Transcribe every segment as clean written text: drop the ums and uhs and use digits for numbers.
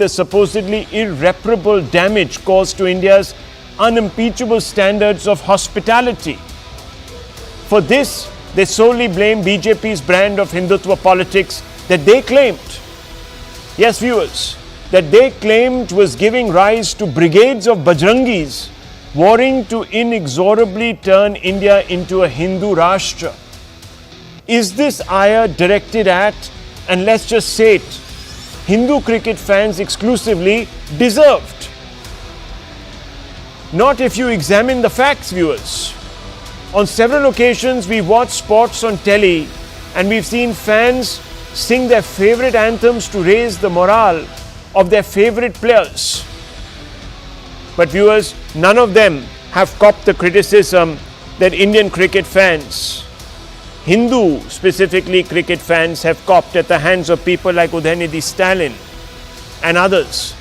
the supposedly irreparable damage caused to India's unimpeachable standards of hospitality. For this, they solely blame BJP's brand of Hindutva politics that they claimed, yes viewers, that they claimed was giving rise to brigades of Bajrangis warring to inexorably turn India into a Hindu Rashtra. Is this ire directed at, and let's just say it, Hindu cricket fans exclusively deserved? Not if you examine the facts, viewers. On several occasions, we've watched sports on telly and we've seen fans sing their favorite anthems to raise the morale of their favorite players. But viewers, none of them have copped the criticism that Indian cricket fans, Hindu specifically cricket fans, have copped at the hands of people like Udayanidhi Stalin and others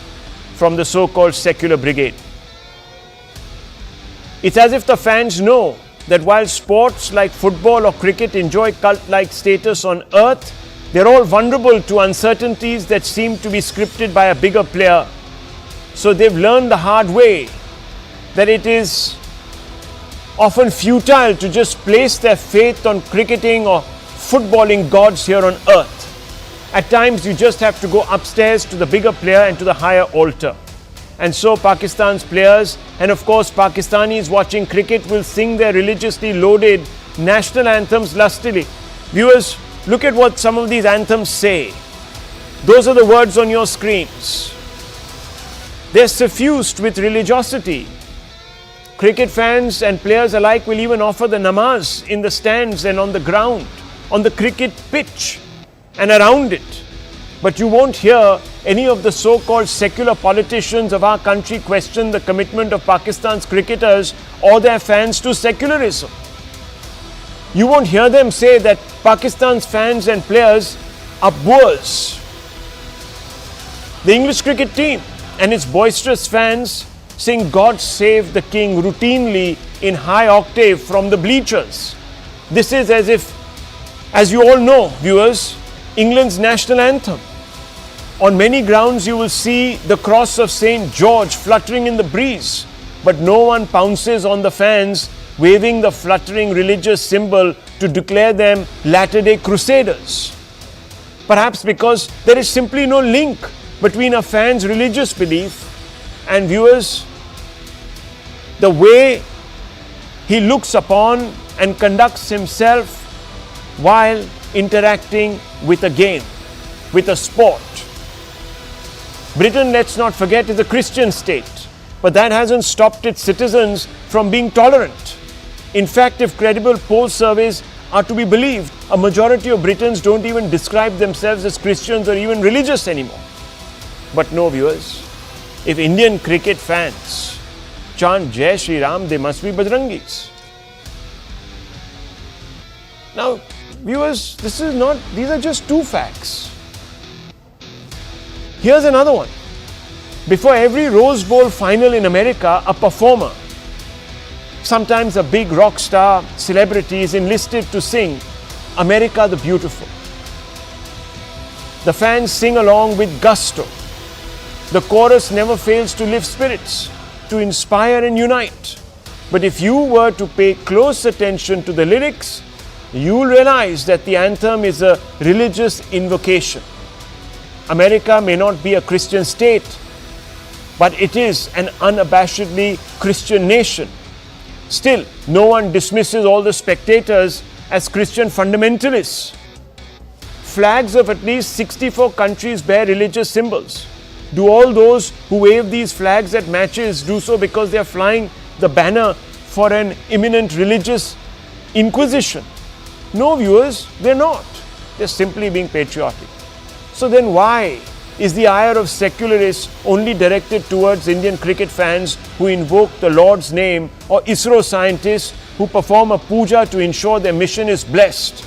from the so-called secular brigade. It's as if the fans know that while sports like football or cricket enjoy cult-like status on earth, they're all vulnerable to uncertainties that seem to be scripted by a bigger player. So they've learned the hard way that it is often futile to just place their faith on cricketing or footballing gods here on earth. At times you just have to go upstairs to the bigger player and to the higher altar. And so Pakistan's players and of course Pakistanis watching cricket will sing their religiously loaded national anthems lustily. Viewers, look at what some of these anthems say. Those are the words on your screens. They're suffused with religiosity. Cricket fans and players alike will even offer the namaz in the stands and on the ground, on the cricket pitch and around it. But you won't hear any of the so-called secular politicians of our country question the commitment of Pakistan's cricketers or their fans to secularism. You won't hear them say that Pakistan's fans and players are boors. The English cricket team and its boisterous fans sing God Save the King routinely in high octave from the bleachers. This is as if, as you all know, viewers, England's national anthem. On many grounds you will see the cross of St. George fluttering in the breeze, but no one pounces on the fans waving the fluttering religious symbol to declare them Latter-day Crusaders. Perhaps because there is simply no link between a fan's religious belief and, viewers, the way he looks upon and conducts himself while interacting with a game, with a sport. Britain, let's not forget, is a Christian state, but that hasn't stopped its citizens from being tolerant. In fact, if credible poll surveys are to be believed, a majority of Britons don't even describe themselves as Christians or even religious anymore. But no, viewers, if Indian cricket fans chant Jai Shree Ram, they must be Bajrangis. Now, viewers, these are just two facts. Here's another one. Before every Rose Bowl final in America, a performer, sometimes a big rock star celebrity, is enlisted to sing America the Beautiful. The fans sing along with gusto. The chorus never fails to lift spirits, to inspire and unite. But if you were to pay close attention to the lyrics, you'll realize that the anthem is a religious invocation. America may not be a Christian state, but it is an unabashedly Christian nation. Still, no one dismisses all the spectators as Christian fundamentalists. Flags of at least 64 countries bear religious symbols. Do all those who wave these flags at matches do so because they are flying the banner for an imminent religious inquisition? No, viewers, they're not. They're simply being patriotic. So then why is the ire of secularists only directed towards Indian cricket fans who invoke the Lord's name, or ISRO scientists who perform a puja to ensure their mission is blessed?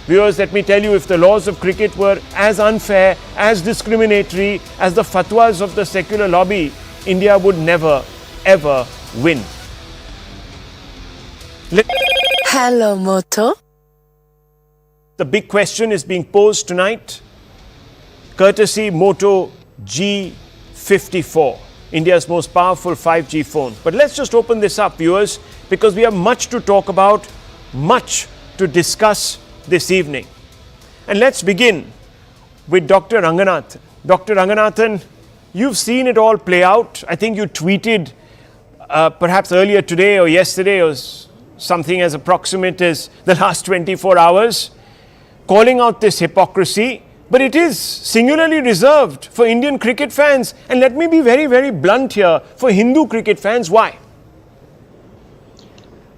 Viewers, let me tell you, if the laws of cricket were as unfair, as discriminatory as the fatwas of the secular lobby, India would never, ever win. Hello, Moto. The big question is being posed tonight, courtesy Moto G54, India's most powerful 5G phone. But let's just open this up, viewers, because we have much to talk about, much to discuss this evening. And let's begin with Dr. Ranganathan. Dr. Ranganathan, you've seen it all play out. I think you tweeted perhaps earlier today or yesterday or something as approximate as the last 24 hours, calling out this hypocrisy. But it is singularly reserved for Indian cricket fans. And let me be very, very blunt here, for Hindu cricket fans. Why?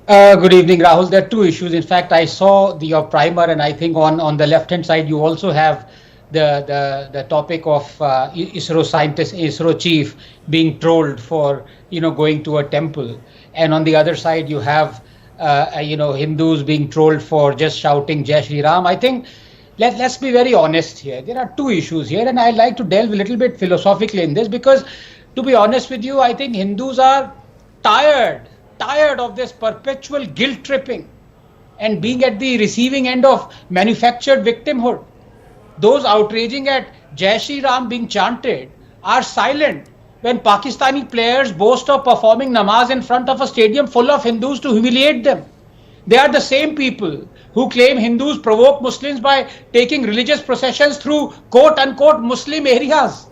Good evening, Rahul. There are two issues. In fact, I saw your primer, and I think on the left-hand side, you also have the topic of ISRO scientist, ISRO chief being trolled for, going to a temple. And on the other side, you have, Hindus being trolled for just shouting Jai Shree Ram. I think let's be very honest here. There are two issues here, and I'd like to delve a little bit philosophically in this, because to be honest with you, I think Hindus are tired of this perpetual guilt tripping and being at the receiving end of manufactured victimhood. Those outraging at Jai Shree Ram being chanted are silent when Pakistani players boast of performing namaz in front of a stadium full of Hindus to humiliate them. They are the same people who claim Hindus provoke Muslims by taking religious processions through quote-unquote Muslim areas.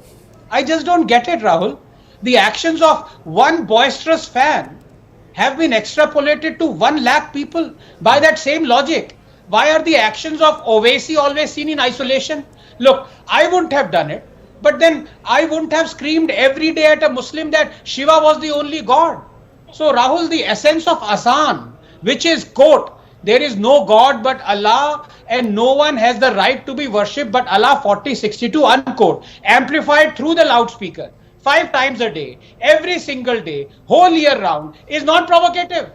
I just don't get it, Rahul. The actions of one boisterous fan have been extrapolated to 1 lakh people by that same logic. Why are the actions of Owaisi always seen in isolation? Look, I wouldn't have done it, but then I wouldn't have screamed every day at a Muslim that Shiva was the only God. So Rahul, the essence of Azan, which is, quote, there is no God but Allah and no one has the right to be worshipped but Allah 4062, unquote, amplified through the loudspeaker 5 times a day, every single day, whole year round, is not provocative.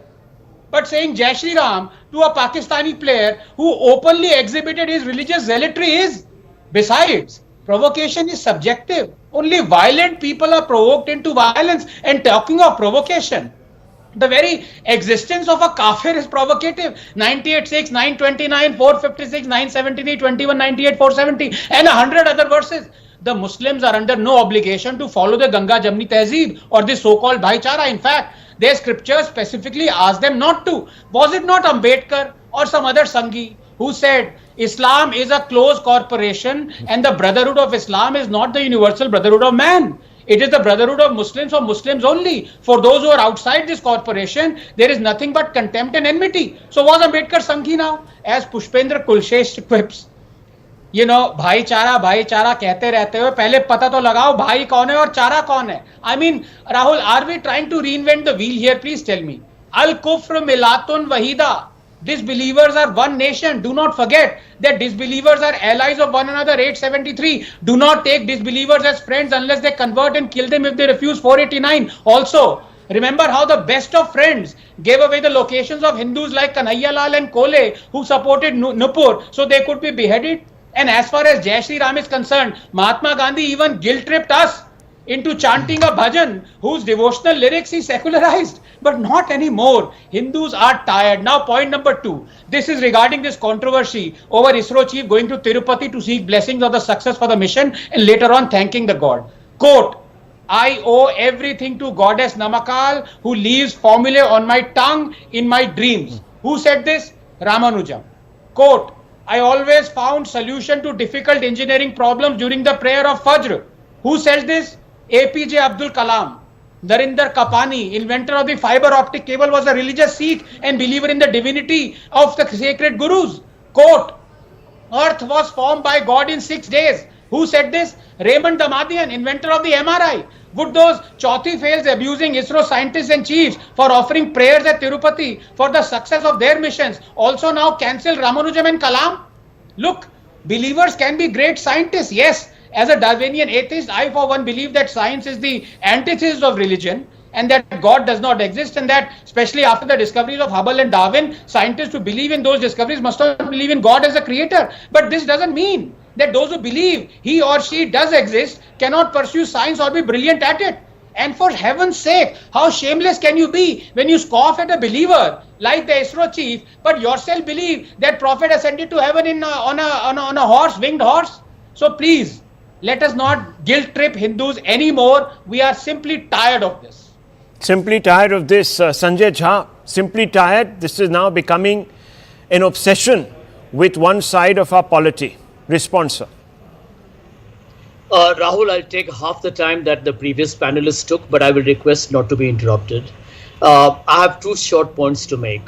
But saying Jai Shree Ram to a Pakistani player who openly exhibited his religious zealotry is. Besides, provocation is subjective. Only violent people are provoked into violence. And talking of provocation, the very existence of a kafir is provocative. 98:6, 929, 456, 973, 2198, 470 and 100 other verses. The Muslims are under no obligation to follow the Ganga Jamni Tehzeeb or the so-called Bhaichara. In fact, their scriptures specifically ask them not to. Was it not Ambedkar or some other Sanghi who said Islam is a closed corporation and the brotherhood of Islam is not the universal brotherhood of man? It is the brotherhood of Muslims for Muslims only. For those who are outside this corporation, there is nothing but contempt and enmity. So was Ambedkar Sanghi now? As Pushpendra Kulshesh quips, भाईचारा भाईचारा कहते रहते हो, पहले पता तो लगाओ भाई कौन है और चारा कौन है. I mean, Rahul, are we trying to reinvent the wheel here? Please tell me. Al kufr milatun wahida. Disbelievers are one nation. Do not forget that disbelievers are allies of one another. 873. Do not take disbelievers as friends unless they convert and kill them if they refuse. 489. Also, remember how the best of friends gave away the locations of Hindus like Kanhaiya Lal and Kole who supported Nupur so they could be beheaded. And as far as Jai Shree Ram is concerned, Mahatma Gandhi even guilt-tripped us into chanting a bhajan whose devotional lyrics he secularized. But not anymore. Hindus are tired. Now point number 2. This is regarding this controversy over ISRO chief going to Tirupati to seek blessings of the success for the mission and later on thanking the God. Quote, I owe everything to goddess Namakal who leaves formulae on my tongue in my dreams. Who said this? Ramanujam. Quote, I always found solution to difficult engineering problems during the prayer of Fajr. Who said this? APJ Abdul Kalam. Narendra Kapani, inventor of the fiber optic cable, was a religious Sikh and believer in the divinity of the sacred gurus. Quote, Earth was formed by God in 6 days. Who said this? Raymond Damadian, inventor of the MRI. Would those Chauthi fails abusing ISRO scientists and chiefs for offering prayers at Tirupati for the success of their missions also now cancel Ramanujam and Kalam? Look, believers can be great scientists. Yes, as a Darwinian atheist, I for one believe that science is the antithesis of religion and that God does not exist, and that especially after the discoveries of Hubble and Darwin, scientists who believe in those discoveries must not believe in God as a creator. But this doesn't mean that those who believe he or she does exist cannot pursue science or be brilliant at it. And for heaven's sake, how shameless can you be when you scoff at a believer like the ISRO chief, but yourself believe that Prophet ascended to heaven on a horse, winged horse? So please, Let us not guilt trip Hindus anymore. We are simply tired of this. Simply tired of this, Sanjay Jha. Simply tired. This is now becoming an obsession with one side of our polity. Response, sir. Rahul, I'll take half the time that the previous panelists took, but I will request not to be interrupted. I have two short points to make.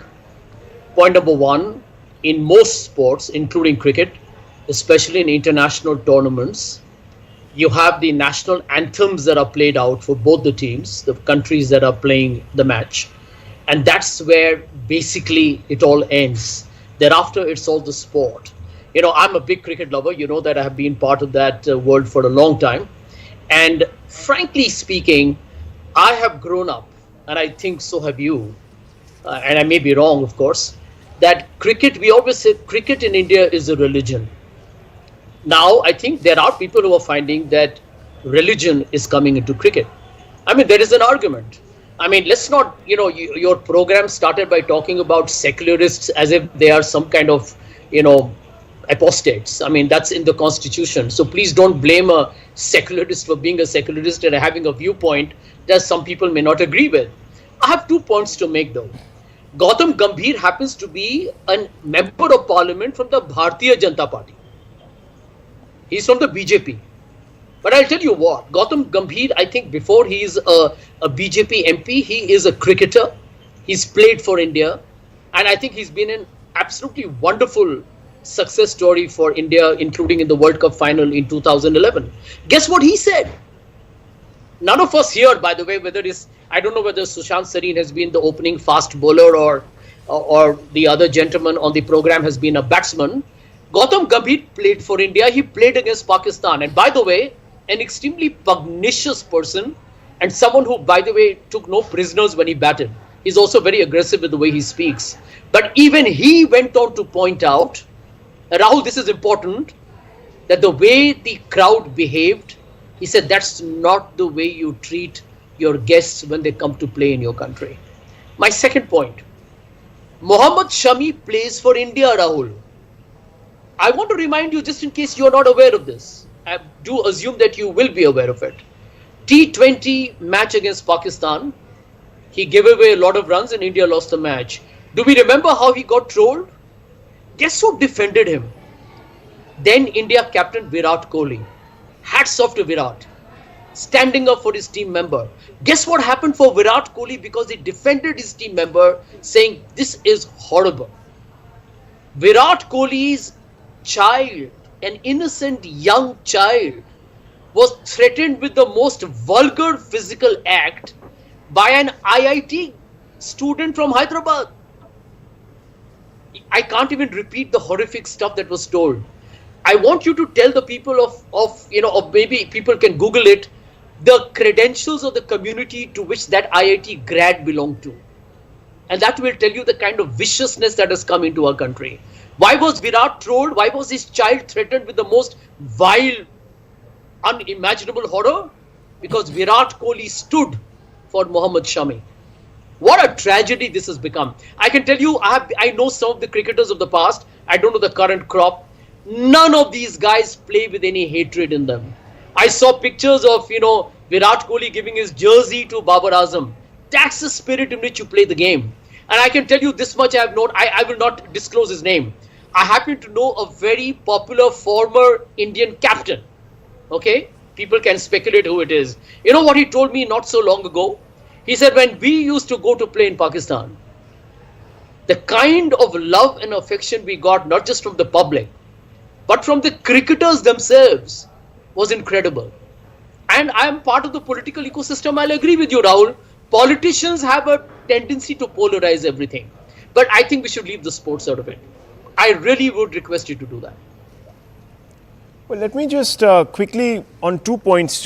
Point number one, in most sports, including cricket, especially in international tournaments, you have the national anthems that are played out for both the teams, the countries that are playing the match. And that's where basically it all ends. Thereafter, it's all the sport. You know, I'm a big cricket lover. You know that I have been part of that world for a long time. And frankly speaking, I have grown up, and I think so have you, and I may be wrong, of course, that cricket, we always say cricket in India is a religion. Now, I think there are people who are finding that religion is coming into cricket. I mean, there is an argument. I mean, let's not, you know, your program started by talking about secularists as if they are some kind of, you know, apostates. I mean, that's in the constitution. So please don't blame a secularist for being a secularist and having a viewpoint that some people may not agree with. I have 2 points to make though. Gautam Gambhir happens to be a member of parliament from the Bharatiya Janata Party. He's from the BJP. But I'll tell you what, Gautam Gambhir, I think before he is a BJP MP, he is a cricketer. He's played for India. And I think he's been an absolutely wonderful success story for India, including in the World Cup final in 2011. Guess what he said? None of us here, by the way, whether it's, I don't know whether Sushant Sareen has been the opening fast bowler or the other gentleman on the program has been a batsman. Gautam Gambhir played for India. He played against Pakistan. And by the way, an extremely pugnacious person and someone who, by the way, took no prisoners when he batted. He's also very aggressive with the way he speaks. But even he went on to point out, Rahul, this is important, that the way the crowd behaved, he said that's not the way you treat your guests when they come to play in your country. My second point, Mohammad Shami plays for India, Rahul. I want to remind you, just in case you're not aware of this, I do assume that you will be aware of it. T20 match against Pakistan, he gave away a lot of runs and India lost the match. Do we remember how he got trolled? Guess who defended him? Then India captain Virat Kohli. Hats off to Virat. Standing up for his team member. Guess what happened for Virat Kohli because he defended his team member saying this is horrible. Virat Kohli's child, an innocent young child, was threatened with the most vulgar physical act by an IIT student from Hyderabad. I can't even repeat the horrific stuff that was told. I want you to tell the people of maybe people can Google it, the credentials of the community to which that IIT grad belonged to. And that will tell you the kind of viciousness that has come into our country. Why was Virat trolled? Why was his child threatened with the most vile, unimaginable horror? Because Virat Kohli stood for Mohammad Shami. What a tragedy this has become. I can tell you, I know some of the cricketers of the past. I don't know the current crop. None of these guys play with any hatred in them. I saw pictures of, Virat Kohli giving his jersey to Babar Azam. That's the spirit in which you play the game. And I can tell you this much I have known. I will not disclose his name. I happen to know a very popular former Indian captain. Okay? People can speculate who it is. You know what he told me not so long ago? He said when we used to go to play in Pakistan, the kind of love and affection we got, not just from the public, but from the cricketers themselves, was incredible. And I am part of the political ecosystem. I'll agree with you, Rahul. Politicians have a tendency to polarize everything. But I think we should leave the sports out of it. I really would request you to do that. Well, let me just quickly, on 2 points,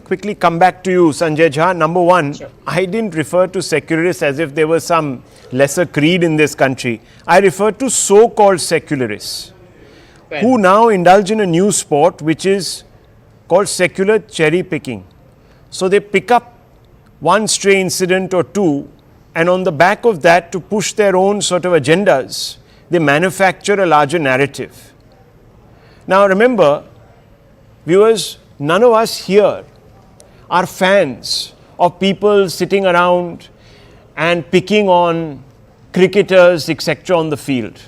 quickly come back to you, Sanjay Jha. Number one, sure. I didn't refer to secularists as if there was some lesser creed in this country. I refer to so-called secularists who now indulge in a new sport which is called secular cherry picking. So they pick up one stray incident or two, and on the back of that, to push their own sort of agendas, they manufacture a larger narrative. Now remember, viewers, none of us here are fans of people sitting around and picking on cricketers, etc. on the field.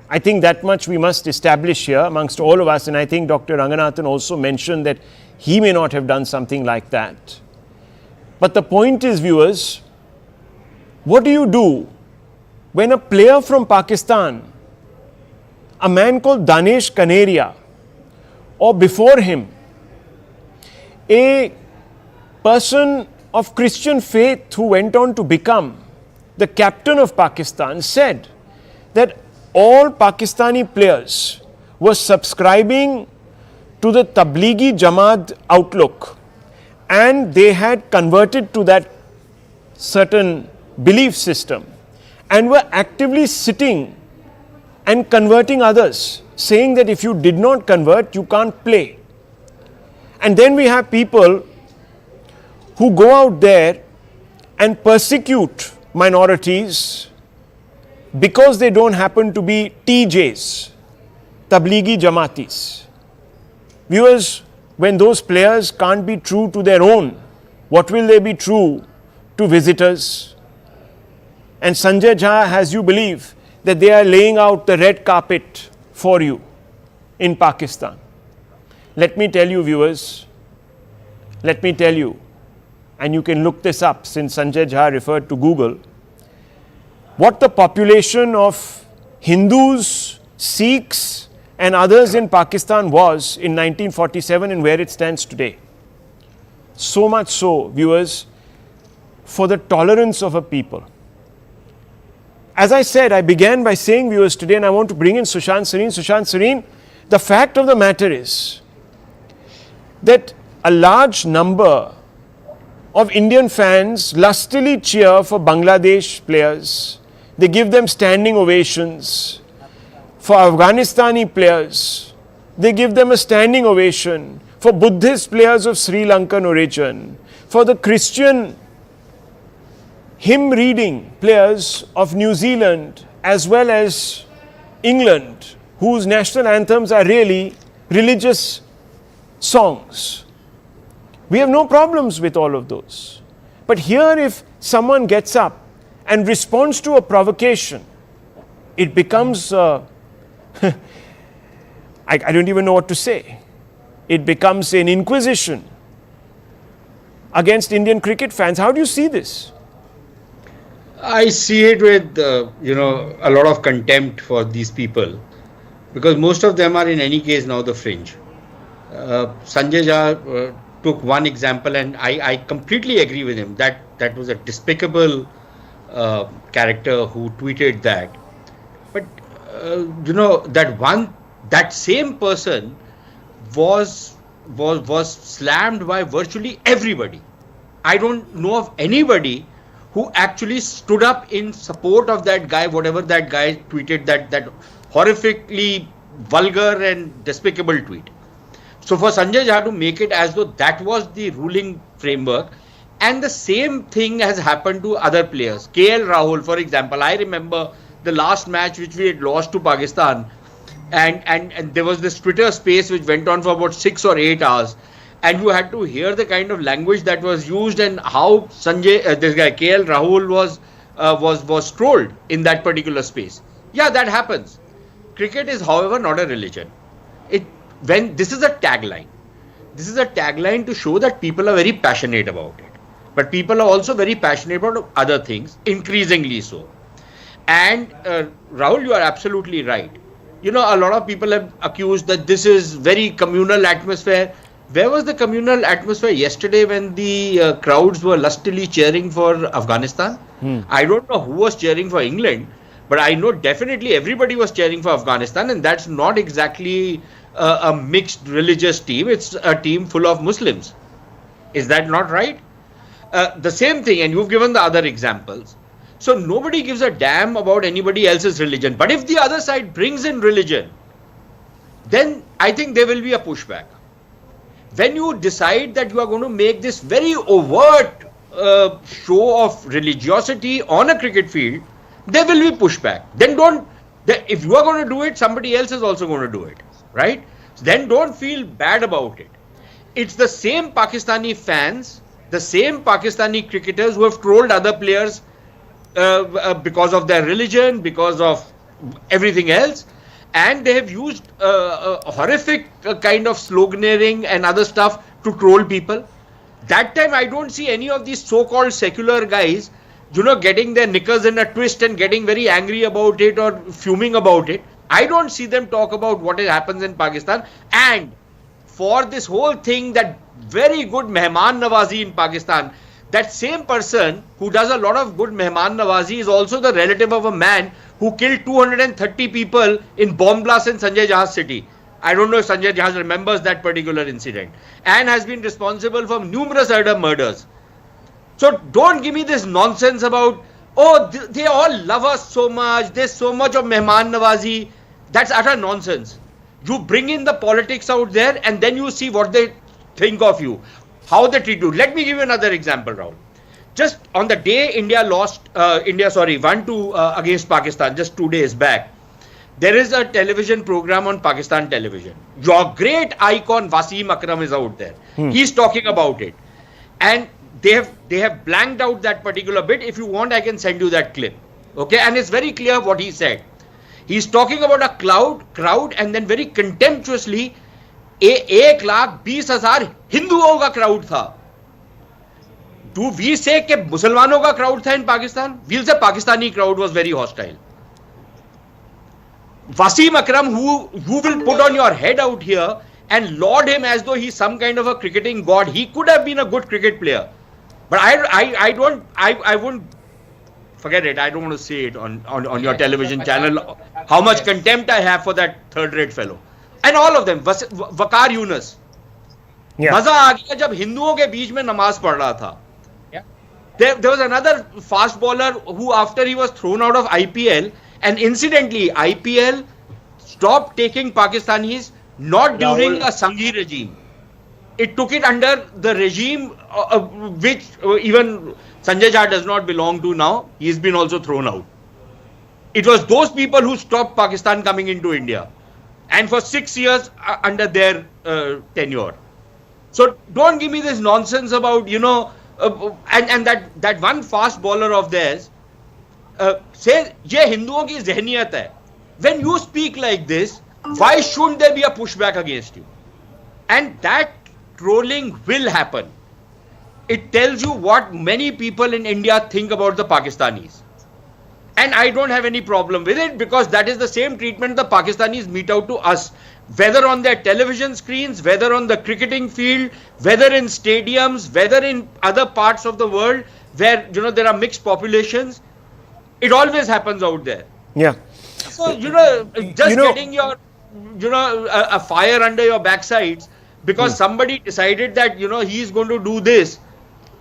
I think that much we must establish here amongst all of us, and I think Dr. Ranganathan also mentioned that he may not have done something like that. But the point is, viewers, what do you do when a player from Pakistan, a man called Danesh Kaneria, or before him, a person of Christian faith who went on to become the captain of Pakistan, said that all Pakistani players were subscribing to the Tablighi Jamaat outlook and they had converted to that certain belief system and were actively sitting and converting others, saying that if you did not convert, you can't play. And then we have people who go out there and persecute minorities because they don't happen to be TJs, Tablighi Jamatis. Viewers, when those players can't be true to their own, what will they be true to visitors? And Sanjay Jha has you believe that they are laying out the red carpet for you in Pakistan. Let me tell you, viewers, let me tell you, and you can look this up since Sanjay Jha referred to Google, what the population of Hindus, Sikhs and others in Pakistan was in 1947 and where it stands today. So much so, viewers, for the tolerance of a people. As I said, I began by saying, viewers, today, and I want to bring in Sushant Sareen. Sushant Sareen, the fact of the matter is that a large number of Indian fans lustily cheer for Bangladesh players. They give them standing ovations. For Afghanistani players, they give them a standing ovation. For Buddhist players of Sri Lankan origin, for the Christian hymn reading players of New Zealand as well as England, whose national anthems are really religious songs. We have no problems with all of those. But here, if someone gets up and responds to a provocation, it becomes, I don't even know what to say. It becomes an inquisition against Indian cricket fans. How do you see this? I see it with, a lot of contempt for these people, because most of them are in any case now the fringe. Sanjay Jha took one example, and I completely agree with him that that was a despicable character who tweeted that. But that same person was slammed by virtually everybody. I don't know of anybody who actually stood up in support of that guy, whatever that guy tweeted, that horrifically vulgar and despicable tweet. So for Sanjay Jha to make it as though that was the ruling framework, and the same thing has happened to other players. KL Rahul, for example, I remember the last match which we had lost to Pakistan, and there was this Twitter space which went on for about 6 or 8 hours, and you had to hear the kind of language that was used and how this guy KL Rahul was trolled in that particular space. Yeah, that happens. Cricket is, however, not a religion. This is a tagline. This is a tagline to show that people are very passionate about it. But people are also very passionate about other things, increasingly so. And Rahul, you are absolutely right. A lot of people have accused that this is very communal atmosphere. Where was the communal atmosphere yesterday when the crowds were lustily cheering for Afghanistan? I don't know who was cheering for England, but I know definitely everybody was cheering for Afghanistan, and that's not exactly a mixed religious team. It's a team full of Muslims. Is that not right? The same thing, and you've given the other examples. So nobody gives a damn about anybody else's religion. But if the other side brings in religion, then I think there will be a pushback. When you decide that you are going to make this very overt show of religiosity on a cricket field, there will be pushback. If you are going to do it, somebody else is also going to do it, right? Then don't feel bad about it. it's the same Pakistani fans, the same Pakistani cricketers who have trolled other players because of their religion, because of everything else, and they have used a horrific kind of sloganeering and other stuff to troll people. That time I don't see any of these so-called secular guys, getting their knickers in a twist and getting very angry about it or fuming about it. I don't see them talk about what happens in Pakistan. And for this whole thing, that very good Mehman Nawazi in Pakistan, that same person who does a lot of good Mehman Nawazi is also the relative of a man who killed 230 people in bomb blast in Sanjay Jha's city. I don't know if Sanjay Jha remembers that particular incident, and has been responsible for numerous other murders. So don't give me this nonsense about, they all love us so much, there's so much of Mehman Nawazi. That's utter nonsense. You bring in the politics out there and then you see what they think of you, how they treat you. Let me give you another example, Rahul. Just on the day India won 1-2 against Pakistan, just 2 days back, there is a television program on Pakistan television. Your great icon Wasim Akram is out there. He's talking about it. And they have blanked out that particular bit. If you want, I can send you that clip. Okay, and it's very clear what he said. He's talking about a crowd and then very contemptuously, 1,20,000 हिंदुओं का crowd था. Do we say कि मुसलमानों का crowd था in Pakistan? We'll say Pakistani crowd was very hostile. Wasim Akram, who you will put on your head out here and laud him as though he's some kind of a cricketing god. He could have been a good cricket player, but I wouldn't. Forget it. I don't want to say it on your television channel. How much contempt I have for that third-rate fellow, and all of them. Waqar Yunus. मजा आ गया जब हिंदुओं के बीच में नमाज पढ़ रहा था. There was another fast bowler who, after he was thrown out of IPL, and incidentally, IPL stopped taking Pakistanis not during a Sanghi regime. It took it under the regime which even Sanjay Jha does not belong to now. He's been also thrown out. It was those people who stopped Pakistan coming into India, and for 6 years under their tenure. So don't give me this nonsense about, and that one fast bowler of theirs says, ye Hinduon ki zehniyat hai. When you speak like this, why shouldn't there be a pushback against you? And that trolling will happen. It tells you what many people in India think about the Pakistanis. And I don't have any problem with it, because that is the same treatment the Pakistanis mete out to us. Whether on their television screens, whether on the cricketing field, whether in stadiums, whether in other parts of the world where, there are mixed populations. It always happens out there. Yeah. So, getting your, a fire under your backsides because somebody decided that, he's going to do this.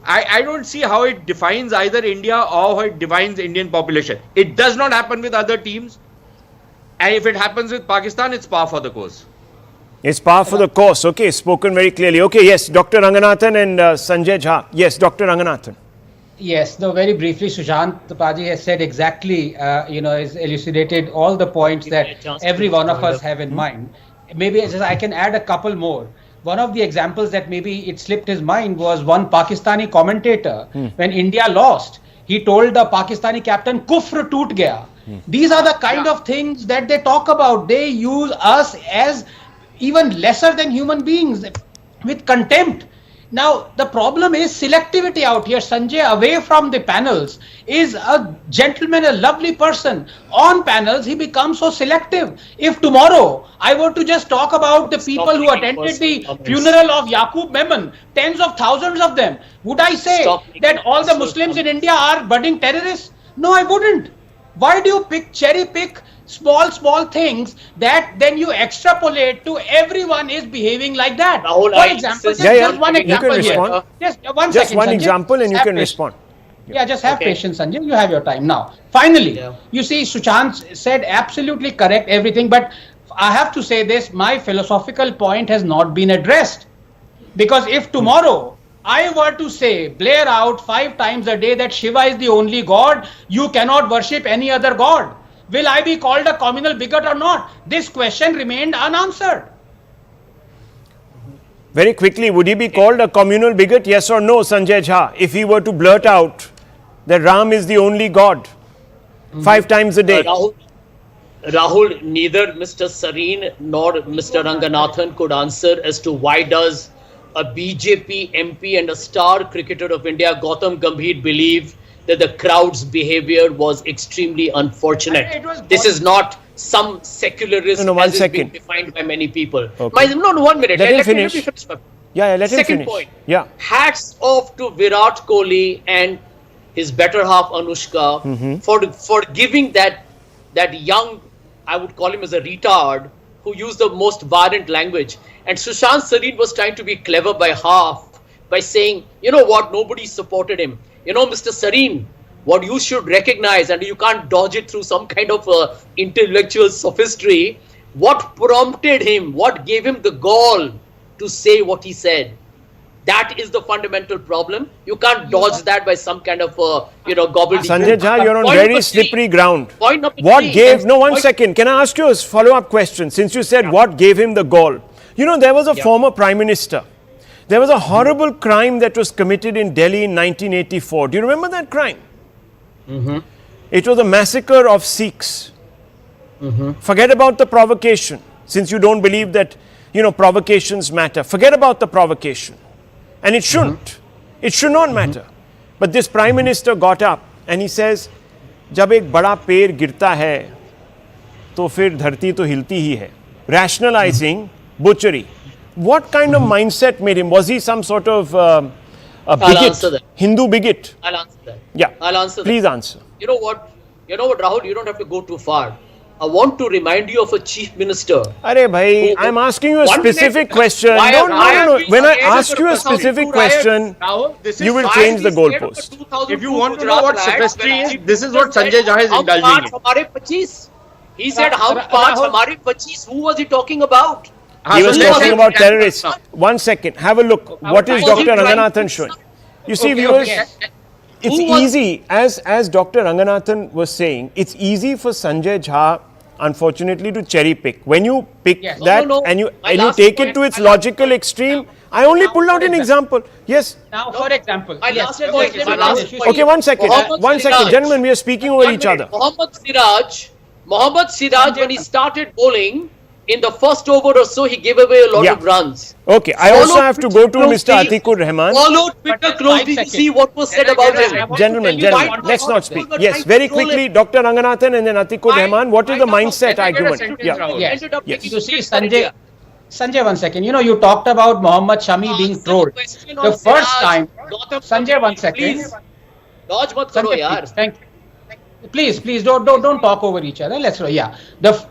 I don't see how it defines either India or how it defines Indian population. It does not happen with other teams. And if it happens with Pakistan, it's par for the course. It's par for the course. Okay, spoken very clearly. Okay, yes, Dr. Ranganathan and Sanjay Jha. Yes, Dr. Ranganathan. Yes, no, very briefly, Sushant Paji has said exactly, has elucidated all the points that every one of us have in mind. Maybe I can add a couple more. One of the examples that maybe it slipped his mind was one Pakistani commentator. When India lost, he told the Pakistani captain, "Kufr toot gaya." These are the kind of things that they talk about. They use us as even lesser than human beings with contempt. Now, the problem is selectivity out here. Sanjay, away from the panels, is a gentleman, a lovely person. On panels, he becomes so selective. If tomorrow I were to just talk about the people who attended the funeral of Yaqub Memon, tens of thousands of them, would I say that all the Muslims in India are budding terrorists? No, I wouldn't. Why do you cherry pick small things that then you extrapolate to everyone is behaving like that? Rahul, for example, just one example here. Just one example and you can respond. Yeah, just have patience, Sanjay. You have your time now. Finally, you see, Sushant said absolutely correct everything, but I have to say this, my philosophical point has not been addressed. Because if tomorrow I were to say, blare out 5 times a day that Shiva is the only God, you cannot worship any other God, will I be called a communal bigot or not? This question remained unanswered. Very quickly, would he be called a communal bigot? Yes or no, Sanjay Jha, if he were to blurt out that Ram is the only God 5 times a day? Rahul, neither Mr. Sareen nor Mr. Ranganathan could answer as to why does a BJP MP and a star cricketer of India, Gautam Gambhir, believe that the crowd's behavior was extremely unfortunate. This is not some secularism as is being defined by many people. Okay. No, 1 minute. Let him finish. Let him finish. Second point. Yeah. Hats off to Virat Kohli and his better half Anushka for giving that young, I would call him as a retard, who used the most violent language. And Sushant Sareen was trying to be clever by half by saying, you know what, nobody supported him. You know, Mr. Sareen, what you should recognize, and you can't dodge it through some kind of intellectual sophistry, what prompted him, what gave him the gall to say what he said. That is the fundamental problem. You can't dodge that by some kind of, gobbledygook. Sanjay Jha, you're on very slippery ground. Point number What three. gave, no, 1 second. Can I ask you a follow-up question? Since you said what gave him the gall. You know, there was a former Prime Minister. There was a horrible crime that was committed in Delhi in 1984. Do you remember that crime? It was a massacre of Sikhs. Forget about the provocation. Since you don't believe that, provocations matter. Forget about the provocation. And it shouldn't. It should not matter. But this Prime Minister got up and he says, जब एक बड़ा पेड़ गिरता है तो फिर धरती तो हिलती ही है. Rationalizing butchery. What kind of mindset made him? Was he some sort of a bigot? Hindu bigot? I'll answer that. Yeah. I'll answer Please that. answer. You know what, Rahul, you don't have to go too far. I want to remind you of a chief minister. Arey bhai, I'm asking you a specific question. No. When I ask you a specific question, you will change the goalpost. If you want to know what sophistry is, this is what Sanjay Jha is indulging in. He said, how parts hamare 25? Who was he talking about? He was talking about terrorists. 1 second. Have a look. What is Dr. Ranganathan showing? You see, viewers, it's easy, as Dr. Ranganathan was saying, it's easy for Sanjay Jha, unfortunately, to cherry pick. When you pick that and you take it to its logical extreme, I only pulled out an example. Yes. Now, for example, okay, 1 second. 1 second. Gentlemen, we are speaking over each other. Mohammad Siraj, when he started bowling, in the first over or so, he gave away a lot of runs. Okay, I also have to go to Mr. Atikur Rahman. Follow Twitter closely to see what was said about him. Gentlemen, let's not speak. Yes, very quickly, Dr. Ranganathan and then Atikur Rahman. What is the mindset argument? Yes. You see, Sanjay, 1 second. You talked about Mohammad Shami being trolled. The first time, Sanjay, 1 second. Dodge mat karo, yaar. Thank you. Please don't talk over each other.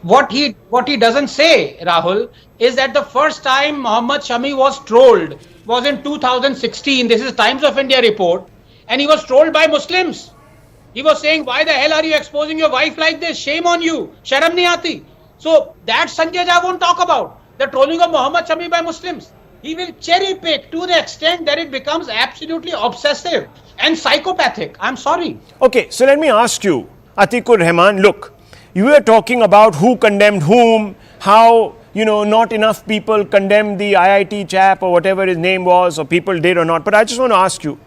What he doesn't say, Rahul, is that the first time Mohammad Shami was trolled was in 2016. This is Times of India report, and he was trolled by Muslims. He was saying, "Why the hell are you exposing your wife like this? Shame on you. Sharam nahi aati." So that Sanjay Jha won't talk about the trolling of Mohammad Shami by Muslims. He will cherry pick to the extent that it becomes absolutely obsessive and psychopathic. I'm sorry. Okay, so let me ask you, Atikur Rahman, look, you were talking about who condemned whom, how, not enough people condemned the IIT chap or whatever his name was, or people did or not. But I just want to ask you,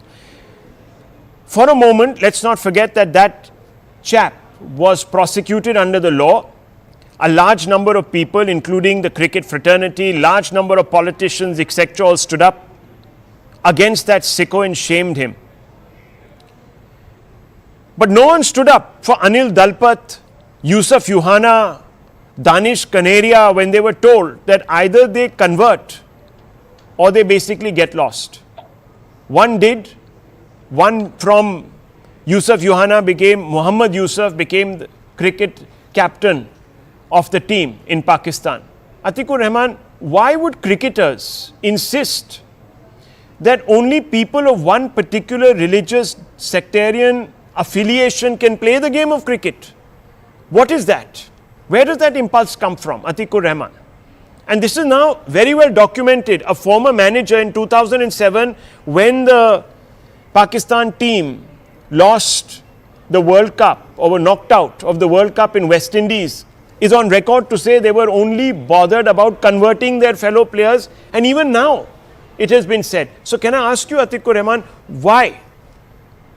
for a moment, let's not forget that chap was prosecuted under the law. A large number of people, including the cricket fraternity, large number of politicians, etc., all stood up against that sicko and shamed him. But no one stood up for Anil Dalpat, Yusuf Yuhana, Danish Kaneria when they were told that either they convert or they basically get lost. One did. One from Yusuf Yuhana Muhammad Yusuf became the cricket captain of the team in Pakistan. Atikur Rahman, why would cricketers insist that only people of one particular religious sectarian affiliation can play the game of cricket? What is that? Where does that impulse come from, Atikur Rahman? And this is now very well documented. A former manager in 2007, when the Pakistan team lost the World Cup or were knocked out of the World Cup in West Indies, is on record to say they were only bothered about converting their fellow players. And even now, It has been said. So can I ask you, Atikur Rahman, why?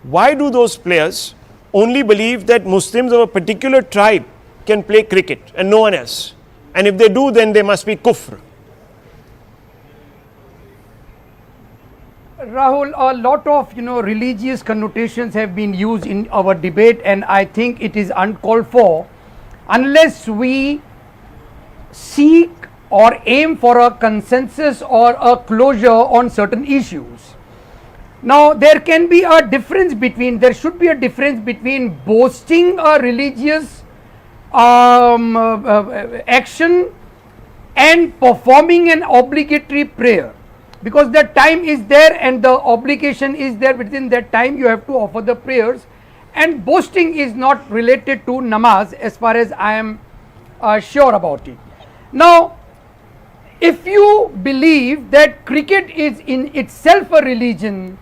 Why do those players only believe that Muslims of a particular tribe can play cricket and no one else? And if they do, then they must be kufr. Rahul, a lot of religious connotations have been used in our debate, and I think it is uncalled for unless we seek or aim for a consensus or a closure on certain issues. Now, there should be a difference between boasting a religious action and performing an obligatory prayer, because the time is there and the obligation is there. Within that time you have to offer the prayers, and boasting is not related to namaz as far as I am sure about it. Now, if you believe that cricket is in itself a religion,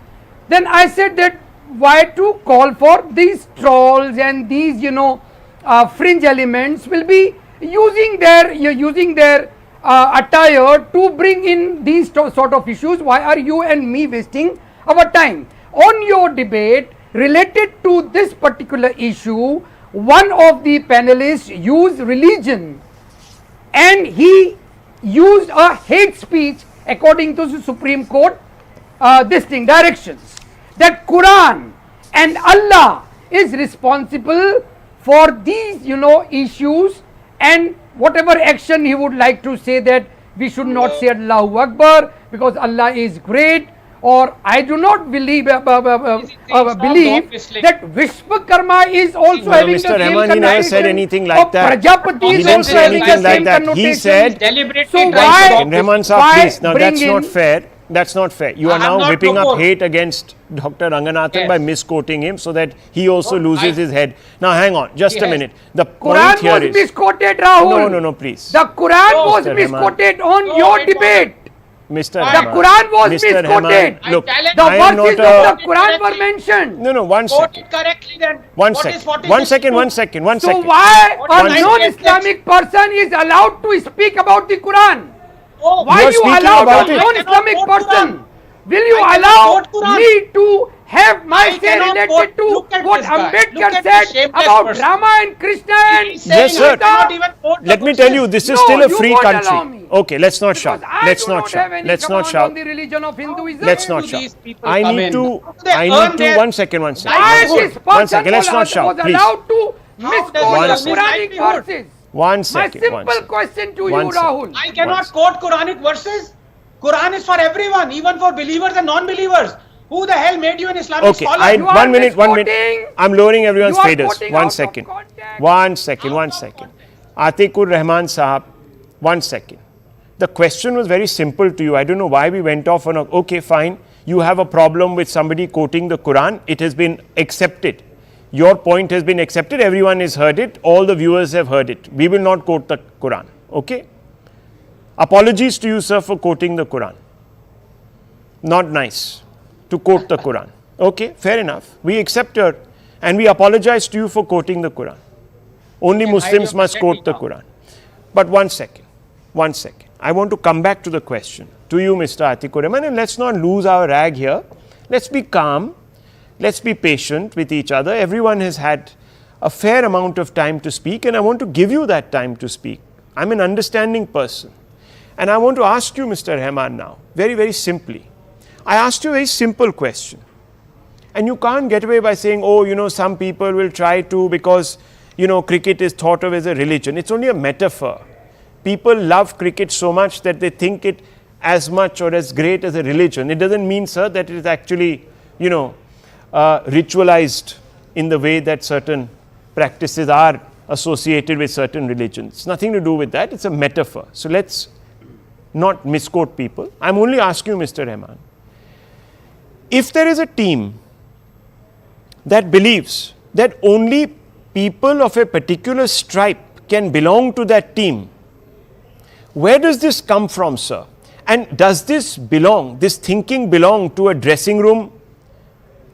then I said that why to call for these trolls and these fringe elements will be using their attire to bring in these sort of issues. Why are you and me wasting our time on your debate related to this particular issue? One of the panelists used religion and he used a hate speech according to the Supreme Court directions, that Quran and Allah is responsible for these issues, and whatever action he would like to say that we should not say Allahu Akbar because Allah is great, or I do not believe that Vishwakarma is also having Mr. the same Rahman, he never said anything like of that. Prajapati He is didn't also say having the anything like same that. He connotation. said, So why, Rahman Sahab, why please. Now bring that's in- not fair. That's not fair. You are now whipping up hate against Dr. Ranganathan by misquoting him so that he also loses his head. Now hang on, just a minute. The point Quran here was is... misquoted, Rahul. No, please. The Quran was Mr. misquoted on your debate. Mr. The Rahman. Quran was Mr. misquoted. Rahman, look, The I am verses not of the Quran were mentioned. No, one Quote second. it correctly then. One What second. is- what is One this second, proof? one second, one So second. why What a is non-Islamic person is allowed to speak about the Quran? Oh, Why You are you speaking allow about a it. non-Islamic I cannot quote person? Quran. Will you I cannot allow quote Quran. me to have my I say cannot related quote- to look at what this guy. Look Ambedkar at this said shameless about person. Rama and Krishna and He's saying Yes, sir. I cannot even quote the Let me verses. tell you, this is No, still a you free won't country. allow me. Okay, let's not shout. Because I Let's do not not shout. have any Let's not command shout. on the religion of Hinduism. Let's Where not do shout. these people I come need in? to. How do they I earn need to. their One second. Why One this second, person let's not shout, was please. allowed to How misquote does the One he second. Quranic livelihood? verses? One My second. One simple second. question to One you, second. Rahul. I cannot quote Quranic verses. Quran is for everyone, even for believers and non-believers. Who the hell made you an Islamic Okay, scholar? You are 1 minute, 1 minute. misquoting. I'm lowering everyone's You are faders. quoting 1 out of second. context. 1 second, 1 second. Atikur Rahman Sahab, 1 second. The question was very simple to you. I don't know why we went off on a, okay, fine. You have a problem with somebody quoting the Quran. It has been accepted. Your point has been accepted. Everyone has heard it. All the viewers have heard it. We will not quote the Quran. Okay? Apologies to you, sir, for quoting the Quran. Not nice to quote the Quran. Okay, fair enough. We accept your, and we apologize to you for quoting the Quran. Only Muslims must quote the Quran. But 1 second, 1 second. I want to come back to the question to you, Mr. Atikur Rahman, and let's not lose our rag here. Let's be calm. Let's be patient with each other. Everyone has had a fair amount of time to speak, and I want to give you that time to speak. I'm an understanding person. And I want to ask you, Mr. Rahman, now, very, very simply. I asked you a very simple question. And you can't get away by saying, oh, some people will try to, because, cricket is thought of as a religion. It's only a metaphor. People love cricket so much that they think it as much or as great as a religion. It doesn't mean, sir, that it is actually, ritualized in the way that certain practices are associated with certain religions. It's nothing to do with that. It's a metaphor. So let's not misquote people. I'm only asking you, Mr. Rahman, if there is a team that believes that only people of a particular stripe can belong to that team, where does this come from, sir? And does this thinking belong to a dressing room,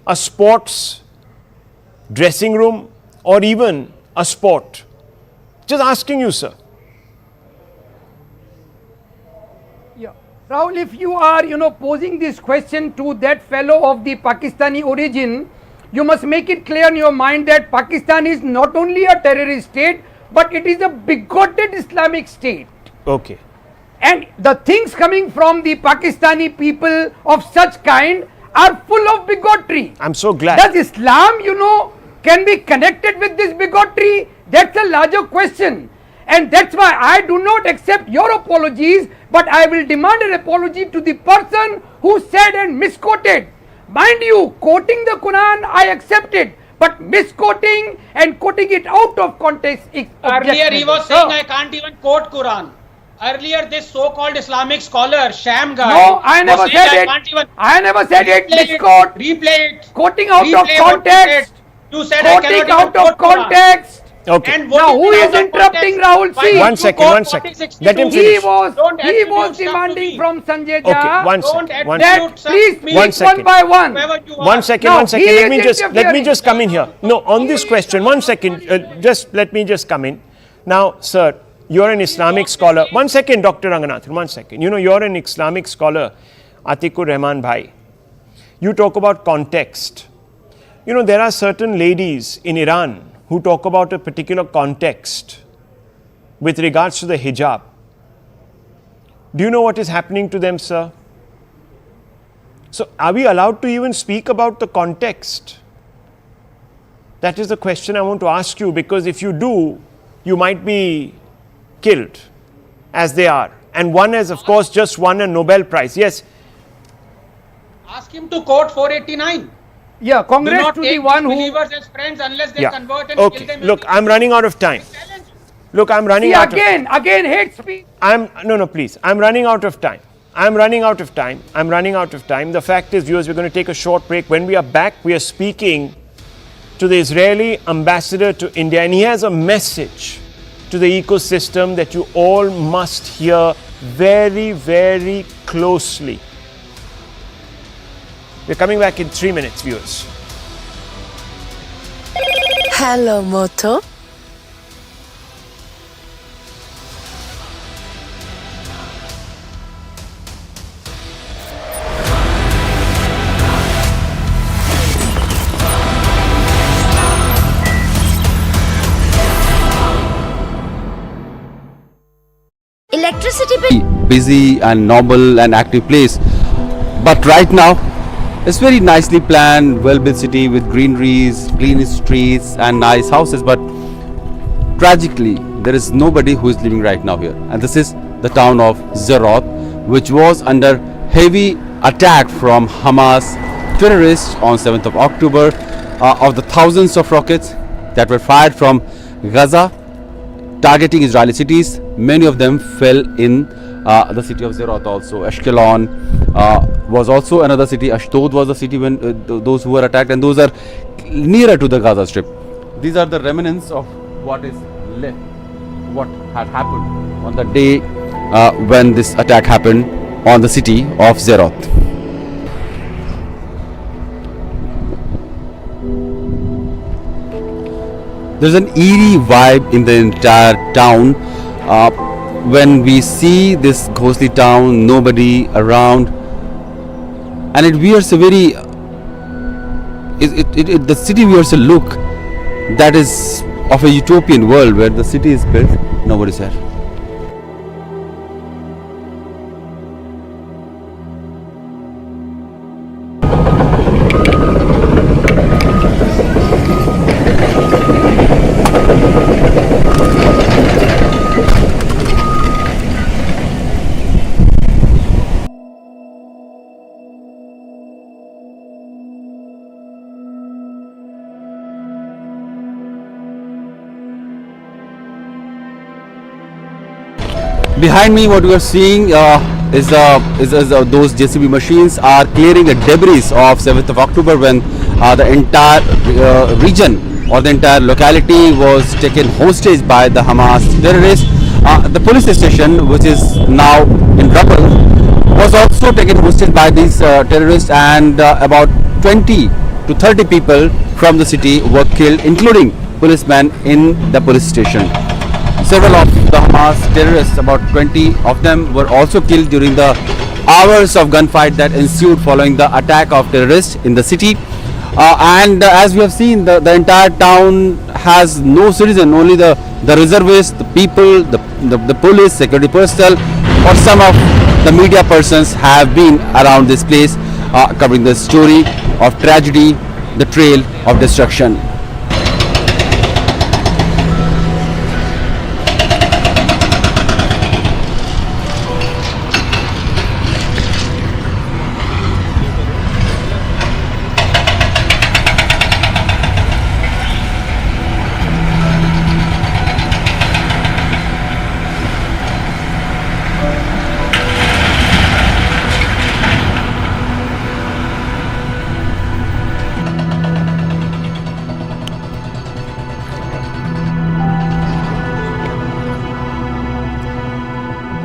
a sports dressing room, or even a sport? Just asking you, sir. Yeah. Rahul, if you are, posing this question to that fellow of the Pakistani origin, you must make it clear in your mind that Pakistan is not only a terrorist state, but it is a bigoted Islamic state. Okay. And the things coming from the Pakistani people of such kind are full of bigotry. I'm so glad. Does Islam, can be connected with this bigotry? That's a larger question. And that's why I do not accept your apologies, but I will demand an apology to the person who said and misquoted. Mind you, quoting the Quran, I accept it, but misquoting and quoting it out of context is Earlier he was saying I can't even quote Quran. Earlier this so-called Islamic scholar, sham guy. No, I never was said saying it. I never said it. Replay Misquote. Replay it. Quoting out of Replay what you context. You said I Quoting cannot out even of quote Quran. context. Okay. And what Now, you who mean is out of interrupting, context? Rahul? Why See, don't One you second, quote one second. 40-62? Let him He finish. was Don't he attribute was stuff to demanding me. from Sanjay Okay, Jha one Don't second. One that attribute second. please stuff to me. One speak one second. by one. Whoever you are. One second, Now, one second. he Let me is just interfering. come in here. No, on this question, one second. Just let me just come in. Now, sir, you're an Islamic scholar. One second, Dr. Ranganathan. One second. You're an Islamic scholar, Atikur Rahman Bhai. You talk about context. There are certain ladies in Iran who talk about a particular context with regards to the hijab. Do you know what is happening to them, sir? So, are we allowed to even speak about the context? That is the question I want to ask you, because if you do, you might be killed, as they are. And one has, of course, just won a Nobel Prize. Yes. Ask him to quote 489. Yeah, Do congrats not to take the one who. believers as friends unless they Yeah. convert and kill Okay. them. Look, I'm running out of time. Look, I'm running See, out of again, hate speech. No, please. I'm running out of time. I'm running out of time. The fact is, viewers, we're going to take a short break. When we are back, we are speaking to the Israeli ambassador to India, and he has a message to the ecosystem that you all must hear very, very closely. We're coming back in 3 minutes, viewers. Hello, Moto. Electricity bill. Busy and normal and active place, but right now it's very nicely planned, well-built city with greeneries, clean streets and nice houses, but tragically there is nobody who is living right now here, and this is the town of Sderot, which was under heavy attack from Hamas terrorists on 7th of October. Of the thousands of rockets that were fired from Gaza targeting Israeli cities, many of them fell in the city of Sderot also. Ashkelon was also another city. Ashdod was the city when those who were attacked, and those are nearer to the Gaza Strip. These are the remnants of what is left, what had happened on the day when this attack happened on the city of Sderot. There's an eerie vibe in the entire town. When we see this ghostly town, nobody around, and it wears a very the city wears a look that is of a utopian world where the city is built, nobody's there. Behind me, what we are seeing is those JCB machines are clearing a debris of 7th of October when the entire region or the entire locality was taken hostage by the Hamas terrorists. The police station, which is now in rubble, was also taken hostage by these terrorists, and about 20 to 30 people from the city were killed, including policemen in the police station. Several of the Hamas terrorists, about 20 of them, were also killed during the hours of gunfight that ensued following the attack of terrorists in the city. And as we have seen, the entire town has no citizen, only the reservists, the people, the police, security personnel, or some of the media persons have been around this place covering the story of tragedy, the trail of destruction.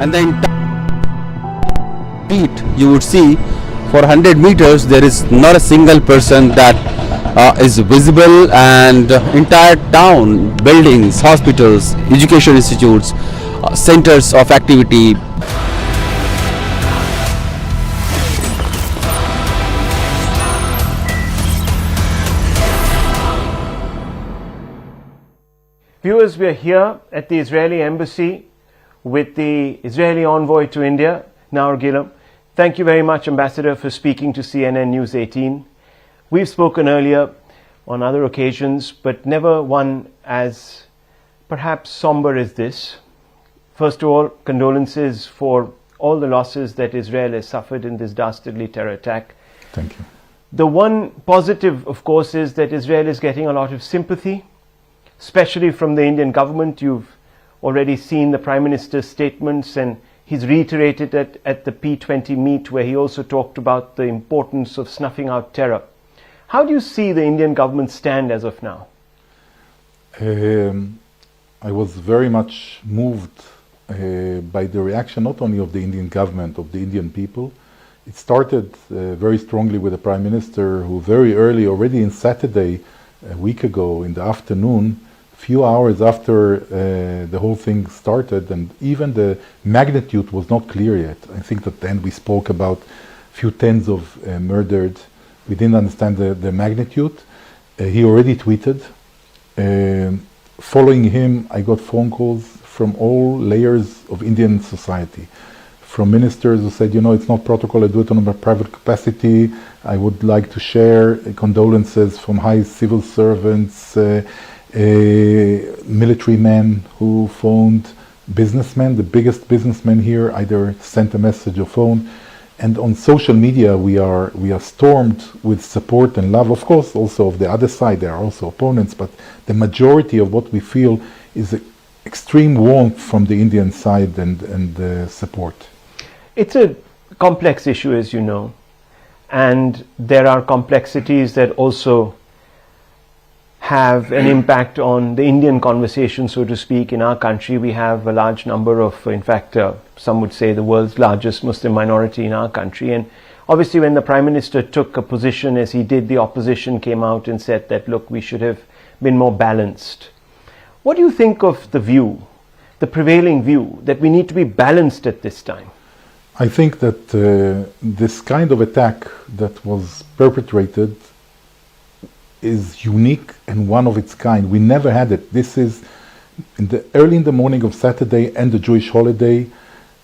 And the entire street, you would see for 100 meters there is not a single person that is visible, and entire town, buildings, hospitals, education institutes, centers of activity. Viewers, we are here at the Israeli embassy with the Israeli envoy to India, Naor Gilam. Thank you very much, Ambassador, for speaking to CNN News 18. We've spoken earlier on other occasions, but never one as perhaps somber as this. First of all, condolences for all the losses that Israel has suffered in this dastardly terror attack. Thank you. The one positive, of course, is that Israel is getting a lot of sympathy, especially from the Indian government. You've already seen the Prime Minister's statements, and he's reiterated it at the P20 meet, where he also talked about the importance of snuffing out terror. How do you see the Indian government stand as of now? I was very much moved by the reaction not only of the Indian government, of the Indian people. It started very strongly with the Prime Minister, who very early, already on Saturday, a week ago in the afternoon, few hours after the whole thing started, and even the magnitude was not clear yet. I think that then we spoke about few tens of murdered. We didn't understand the magnitude. He already tweeted. Following him, I got phone calls from all layers of Indian society, from ministers who said, you know, it's not protocol, I do it on a private capacity. I would like to share condolences from high civil servants, military men who phoned, businessmen, the biggest businessmen here either sent a message or phone. And on social media we are stormed with support and love. Of course, also of the other side there are also opponents, but the majority of what we feel is extreme warmth from the Indian side and support. It's a complex issue, as you know, and there are complexities that also have an impact on the Indian conversation, so to speak. In our country, we have a large number of, in fact, some would say the world's largest Muslim minority in our country. And obviously, when the Prime Minister took a position as he did, the opposition came out and said that, look, we should have been more balanced. What do you think of the view, the prevailing view, that we need to be balanced at this time? I think that this kind of attack that was perpetrated is unique and one of its kind. We never had it. This is early in the morning of Saturday and the Jewish holiday.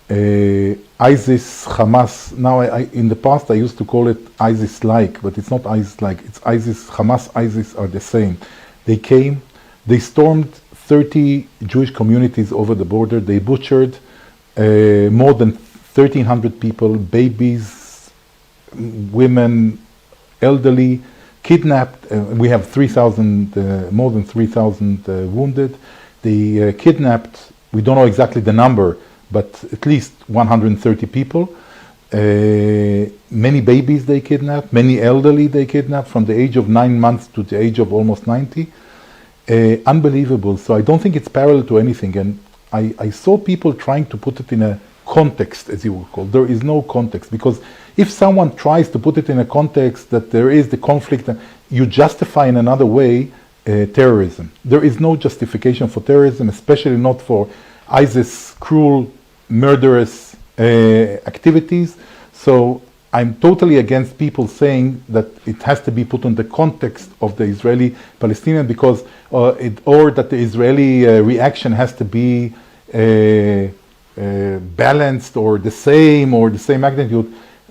ISIS, Hamas. Now, in the past I used to call it ISIS-like, but it's not ISIS-like. It's ISIS. Hamas, ISIS are the same. They came. They stormed 30 Jewish communities over the border. They butchered more than 1,300 people, babies, women, elderly, kidnapped. We have 3,000, more than 3,000 wounded. They kidnapped, we don't know exactly the number, but at least 130 people. Many babies they kidnapped, many elderly they kidnapped from the age of 9 months to the age of almost 90. Unbelievable. So I don't think it's parallel to anything. And I saw people trying to put it in a context, as you would call. There is no context, because if someone tries to put it in a context that there is the conflict, you justify in another way terrorism. There is no justification for terrorism, especially not for ISIS cruel, murderous activities. So I'm totally against people saying that it has to be put in the context of the Israeli-Palestinian because or that the Israeli reaction has to be balanced or the same magnitude.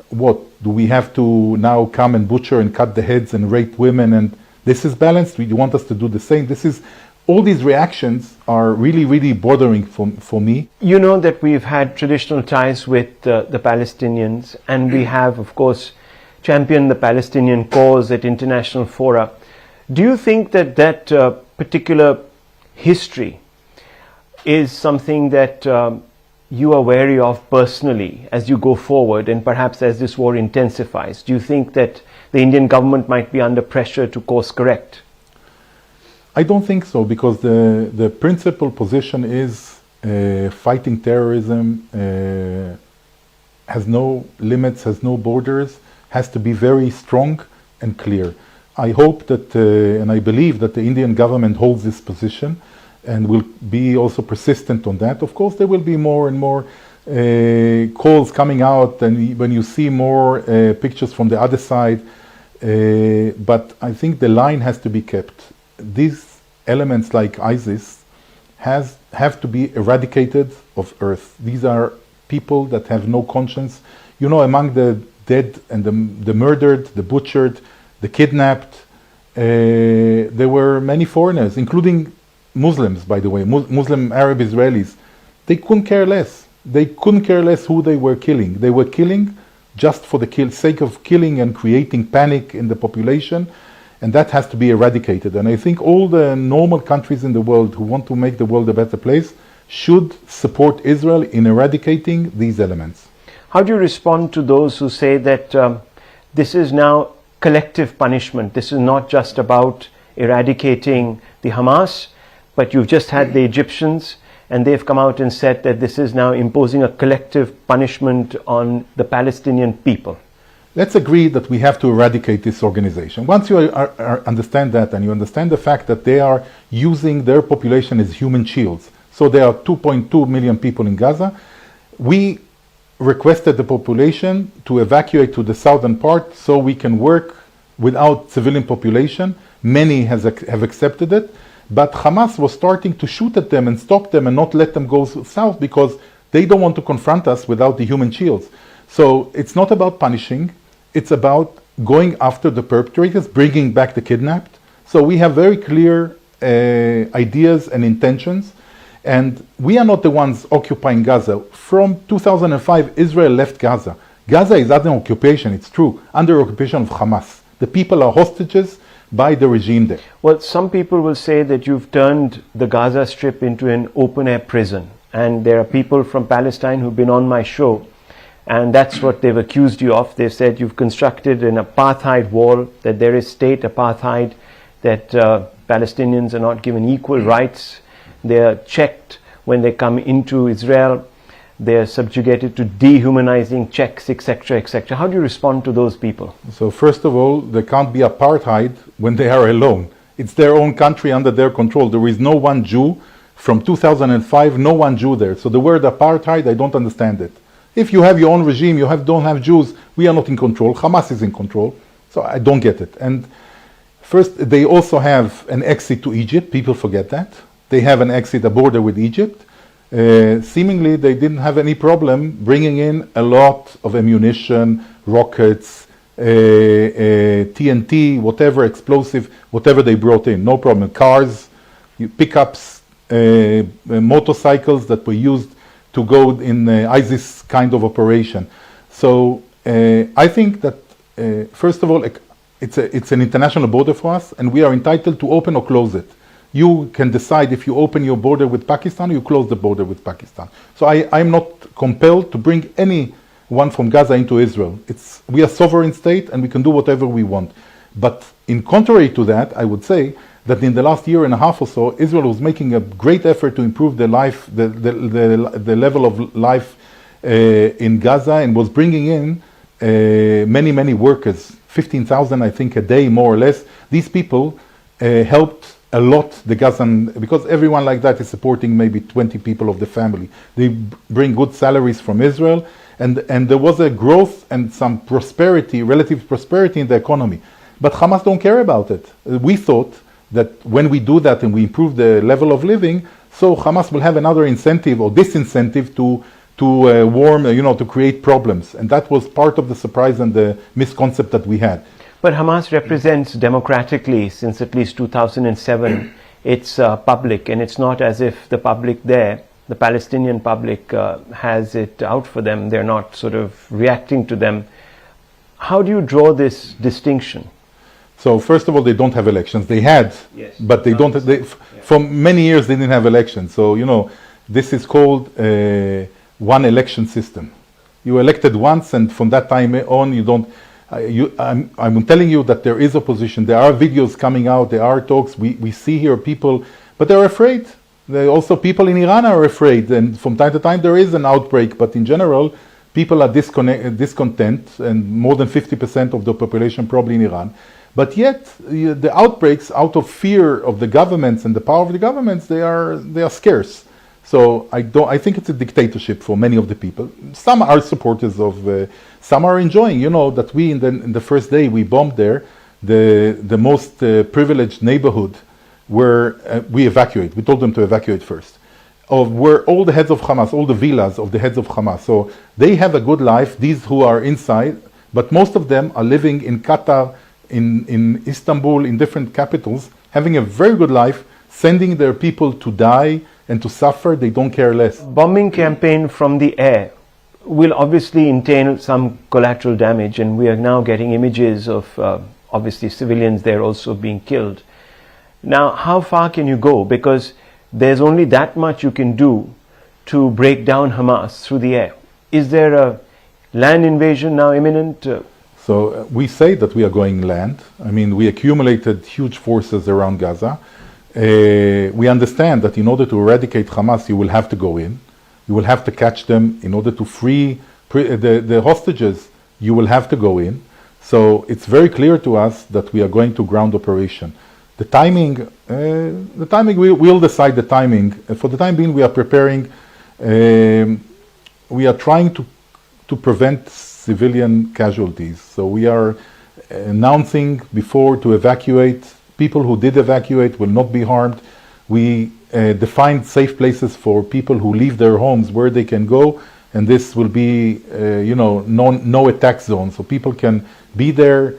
What do we have to now come and butcher and cut the heads and rape women? And this is balanced. You want us to do the same? All these reactions are really, really bothering for me. You know that we've had traditional ties with the Palestinians, and we have, of course, championed the Palestinian cause at international fora. Do you think that particular history is something that you are wary of personally as you go forward, and perhaps as this war intensifies? Do you think that the Indian government might be under pressure to course correct? I don't think so, because the principal position is fighting terrorism has no limits, has no borders, has to be very strong and clear. I hope that, and I believe that the Indian government holds this position and will be also persistent on that. Of course, there will be more and more calls coming out, and when you see more pictures from the other side, but I think the line has to be kept. These elements like ISIS have to be eradicated of earth. These are people that have no conscience. You know, among the dead and the murdered, the butchered, the kidnapped, there were many foreigners, including Muslims, by the way, Muslim Arab Israelis. They couldn't care less. They couldn't care less who they were killing. They were killing just for the sake of killing and creating panic in the population, and that has to be eradicated. And I think all the normal countries in the world who want to make the world a better place should support Israel in eradicating these elements. How do you respond to those who say that this is now collective punishment? This is not just about eradicating the Hamas, but you've just had the Egyptians, and they've come out and said that this is now imposing a collective punishment on the Palestinian people. Let's agree that we have to eradicate this organization. Once you understand that, and you understand the fact that they are using their population as human shields, so there are 2.2 million people in Gaza, we requested the population to evacuate to the southern part so we can work without civilian population. Many have accepted it, but Hamas was starting to shoot at them and stop them and not let them go south because they don't want to confront us without the human shields. So it's not about punishing, it's about going after the perpetrators, bringing back the kidnapped. So we have very clear ideas and intentions, and we are not the ones occupying Gaza. From 2005, Israel left Gaza. Gaza is under occupation, it's true, under occupation of Hamas. The people are hostages by the regime there. Well, some people will say that you've turned the Gaza Strip into an open-air prison, and there are people from Palestine who've been on my show, and that's what they've accused you of. They've said you've constructed an apartheid wall, that there is state apartheid, that Palestinians are not given equal rights, they are checked when they come into Israel, they are subjugated to dehumanizing checks, etc., etc. How do you respond to those people? So first of all, there can't be apartheid when they are alone. It's their own country under their control. There is no one Jew. From 2005, no one Jew there. So the word apartheid, I don't understand it. If you have your own regime, don't have Jews, we are not in control. Hamas is in control. So I don't get it. And first, they also have an exit to Egypt. People forget that. They have an exit, a border with Egypt. Seemingly, they didn't have any problem bringing in a lot of ammunition, rockets, TNT, whatever explosive, whatever they brought in. No problem. Cars, pickups, motorcycles that were used to go in ISIS kind of operation. So I think that first of all, it's an international border for us, and we are entitled to open or close it. You can decide if you open your border with Pakistan or you close the border with Pakistan. So I'm not compelled to bring anyone from Gaza into Israel. We are a sovereign state and we can do whatever we want. But in contrary to that, I would say that in the last year and a half or so, Israel was making a great effort to improve the level of life in Gaza, and was bringing in many workers, 15,000 I think a day more or less. These people helped a lot the Gazan, because everyone like that is supporting maybe 20 people of the family. They bring good salaries from Israel, and there was a growth and some prosperity, relative prosperity in the economy. But Hamas don't care about it. We thought that when we do that and we improve the level of living, so Hamas will have another incentive or disincentive to to create problems. And that was part of the surprise and the misconcept that we had. But Hamas represents democratically, since at least 2007, its public, and it's not as if the public there, the Palestinian public, has it out for them. They're not sort of reacting to them. How do you draw this distinction? So first of all, they don't have elections. They had, yes, but they don't. For many years, they didn't have elections. So this is called one election system. You elected once, and from that time on, you don't. I'm telling you that there is opposition. There are videos coming out. There are talks. We see here people, but they're afraid. Also, people in Iran are afraid, and from time to time there is an outbreak. But in general, people are discontent, and more than 50% of the population probably in Iran. But yet, the outbreaks, out of fear of the governments and the power of the governments, they are scarce. So I think it's a dictatorship for many of the people. Some are supporters of, some are enjoying. That we in the first day we bombed there, the most privileged neighborhood, where we evacuate. We told them to evacuate first. Where all the heads of Hamas, all the villas of the heads of Hamas. So they have a good life. These who are inside, but most of them are living in Qatar, in Istanbul, in different capitals, having a very good life, sending their people to die and to suffer. They don't care less. Bombing campaign from the air will obviously entail some collateral damage, and we are now getting images of obviously civilians there also being killed. Now, how far can you go? Because there's only that much you can do to break down Hamas through the air. Is there a land invasion now imminent? So we say that we are going land. I mean, we accumulated huge forces around Gaza. We understand that in order to eradicate Hamas, you will have to go in. You will have to catch them. In order to free the hostages, you will have to go in. So it's very clear to us that we are going to ground operation. The timing, we'll decide the timing. For the time being, we are preparing. We are trying to prevent civilian casualties. So we are announcing before to evacuate. People who did evacuate will not be harmed. We defined safe places for people who leave their homes where they can go, and this will be, no attack zone. So people can be there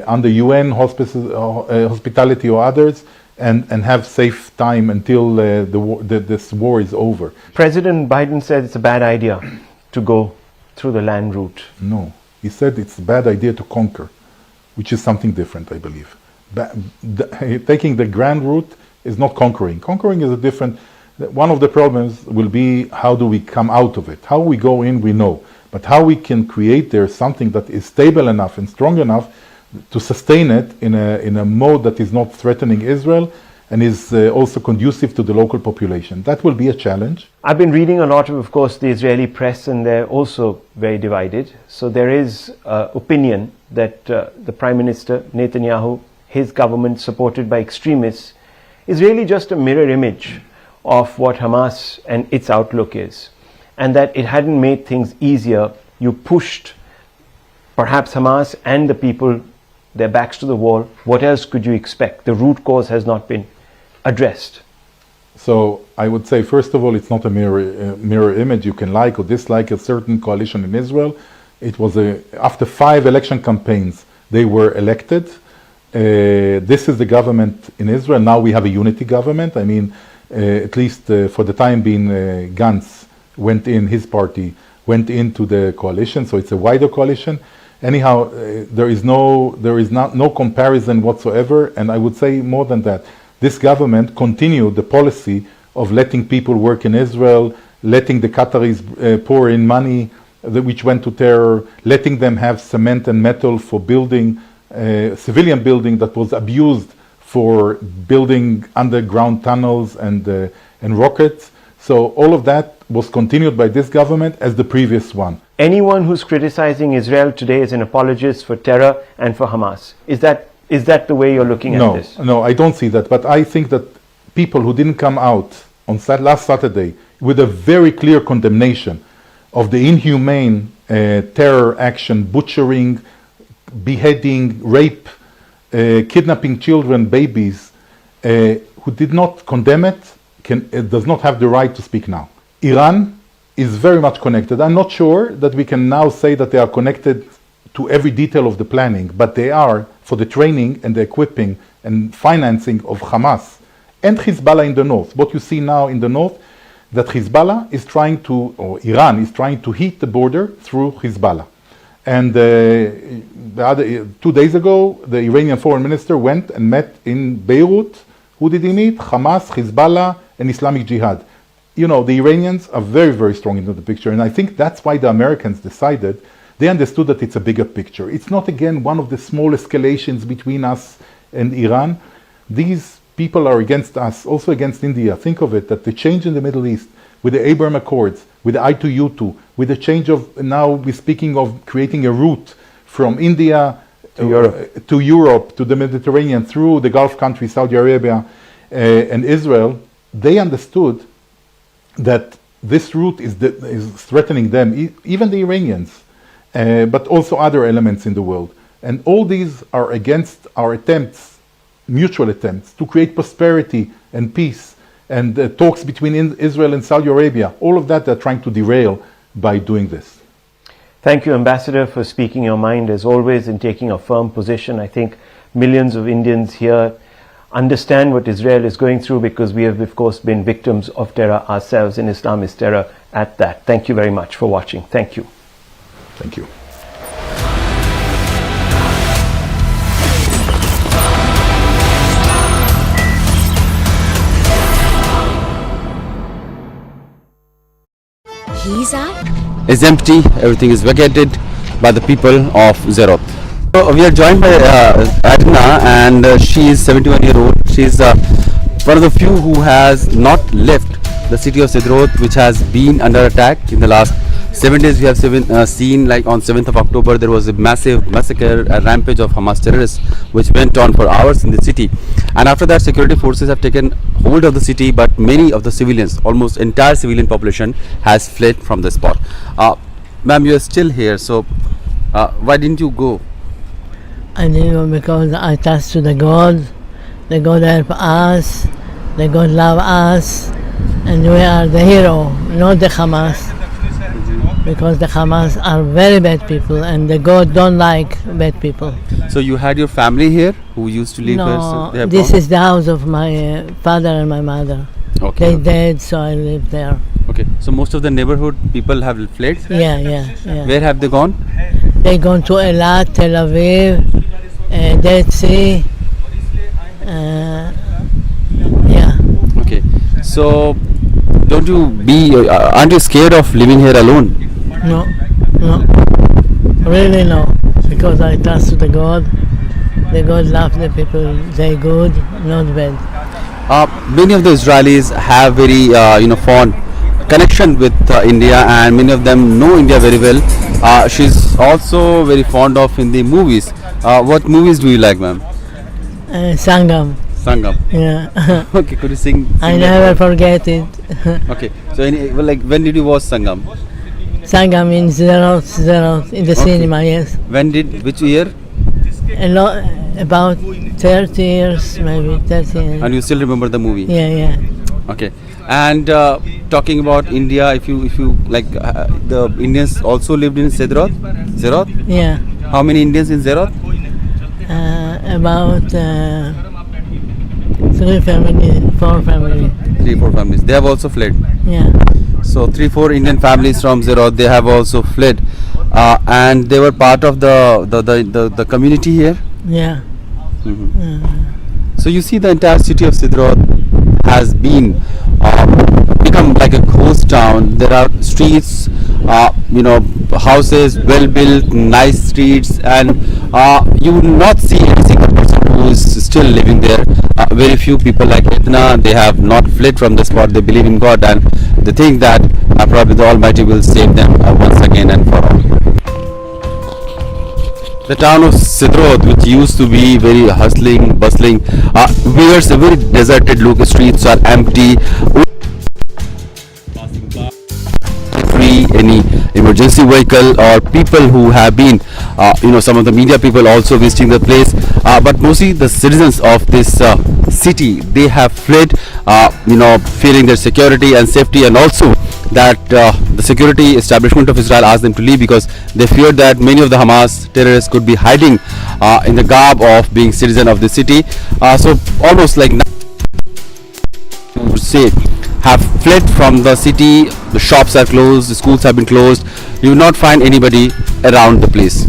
under UN hospitality or others, and have safe time until this war is over. President Biden said it's a bad idea to go through the land route. No, he said it's a bad idea to conquer, which is something different, I believe. Taking the grand route is not conquering. Conquering is a different. One of the problems will be how do we come out of it? How we go in, we know. But how we can create there something that is stable enough and strong enough to sustain it in a mode that is not threatening Israel and is also conducive to the local population. That will be a challenge. I've been reading a lot of course, the Israeli press, and they're also very divided. So there is opinion that the Prime Minister, Netanyahu, his government, supported by extremists, is really just a mirror image of what Hamas and its outlook is. And that it hadn't made things easier. You pushed perhaps Hamas and the people, their backs to the wall. What else could you expect? The root cause has not been addressed. So I would say, first of all, it's not a mirror image. You can like or dislike a certain coalition in Israel. It was after 5 election campaigns, they were elected. This is the government in Israel. Now we have a unity government. I mean, at least for the time being, Gantz went in, his party went into the coalition. So it's a wider coalition. Anyhow, there is no comparison whatsoever. And I would say more than that. This government continued the policy of letting people work in Israel, letting the Qataris pour in money which went to terror, letting them have cement and metal for building civilian building that was abused for building underground tunnels and rockets. So all of that was continued by this government as the previous one. Anyone who's criticizing Israel today is an apologist for terror and for Hamas. Is that the way you're looking at this? No, I don't see that. But I think that people who didn't come out on last Saturday with a very clear condemnation of the inhumane terror action, butchering, beheading, rape, kidnapping children, babies, who did not condemn it, does not have the right to speak now. Iran is very much connected. I'm not sure that we can now say that they are connected to every detail of the planning, but they are for the training and the equipping and financing of Hamas and Hezbollah in the north. What you see now in the north, that Hezbollah is trying to, or Iran is trying to heat the border through Hezbollah. And 2 days ago, the Iranian foreign minister went and met in Beirut. Who did he meet? Hamas, Hezbollah, and Islamic Jihad. You know, the Iranians are very, very strong into the picture. And I think that's why the Americans decided, they understood that it's a bigger picture. It's not, again, one of the small escalations between us and Iran. These people are against us, also against India. Think of it, that the change in the Middle East, with the Abraham Accords, with the I2U2, with the change of, now we're speaking of creating a route from India to Europe, to the Mediterranean, through the Gulf countries, Saudi Arabia and Israel, they understood that this route is threatening them, even the Iranians, but also other elements in the world. And all these are against our attempts, mutual attempts, to create prosperity and peace, and talks between Israel and Saudi Arabia. All of that they're trying to derail by doing this. Thank you, Ambassador, for speaking your mind as always and taking a firm position. I think millions of Indians here understand what Israel is going through, because we have, of course, been victims of terror ourselves, and Islam is terror at that. Thank you very much for watching. Thank you. Thank you. He's at Is empty, everything is vacated by the people of Sderot. So we are joined by Adna, and she is 71-year-old. She is one of the few who has not left the city of Sderot, which has been under attack in the last 7 days. We have seen, like on 7th of October, there was a massive massacre, a rampage of Hamas terrorists, which went on for hours in the city. And after that, security forces have taken hold of the city, but many of the civilians, almost entire civilian population, has fled from the spot. Ma'am, you are still here, so why didn't you go? I didn't know because I trust to the God help us, the God love us, and we are the hero, not the Hamas. Because the Hamas are very bad people, and the God don't like bad people. So you had your family here who used to live here? So they No, have this gone? is the house of my father and my mother. Okay. They dead, so I live there. Okay. So most of the neighborhood people have fled? Yeah. Where have they gone? They gone to Eilat, Tel Aviv, Dead Sea. Yeah. Okay. So don't you aren't you scared of living here alone? No. Really no. Because I trust to the God. The God love the people. They good, not bad. Many of the Israelis have very fond connection with India, and many of them know India very well. She's also very fond of Hindi movies. What movies do you like, ma'am? Sangam. Sangam. Yeah. Okay, could you sing I that? never forget it. Okay, so when did you watch Sangam? Sangam in Sderot, in the cinema, yes. Which year? About 30 years, maybe 30 years. And you still remember the movie? Yeah. Okay. And talking about India, if you like, the Indians also lived in Sderot? Yeah. How many Indians in Sderot? About 4 families. 3-4 families. They have also fled. Yeah. So 3-4 Indian families from Sderot, they have also fled, and they were part of the community here. Yeah. So you see, the entire city of Sderot has been become like a ghost town. There are streets, houses well built, nice streets, and you will not see any single person who is still living there. Very few people like Etna, they have not fled from the spot. They believe in God, and they think that probably the Almighty will save them once again and for all. The town of Sderot, which used to be very hustling, bustling, wears a very deserted look. Streets are empty. Free any emergency vehicle, or people who have been, some of the media people also visiting the place. But mostly the citizens of this city, they have fled, fearing their security and safety, and also that the security establishment of Israel asked them to leave because they feared that many of the Hamas terrorists could be hiding in the garb of being citizen of the city. So almost like say have fled from the city. The shops are closed, the schools have been closed. You will not find anybody around the place.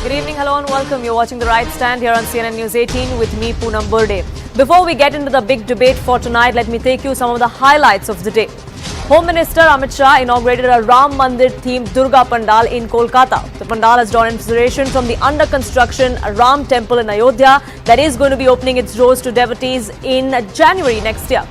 Good evening, hello and welcome. You're watching The Right Stand here on CNN News 18 with me, Poonam Burde. Before we get into the big debate for tonight, let me take you some of the highlights of the day. Home Minister Amit Shah inaugurated a Ram Mandir themed Durga Pandal in Kolkata. The Pandal has drawn inspiration from the under construction Ram Temple in Ayodhya that is going to be opening its doors to devotees in January next year.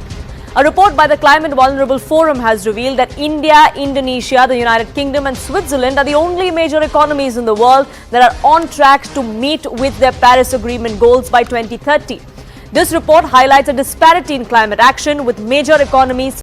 A report by the Climate Vulnerable Forum has revealed that India, Indonesia, the United Kingdom and Switzerland are the only major economies in the world that are on track to meet with their Paris Agreement goals by 2030. This report highlights a disparity in climate action, with major economies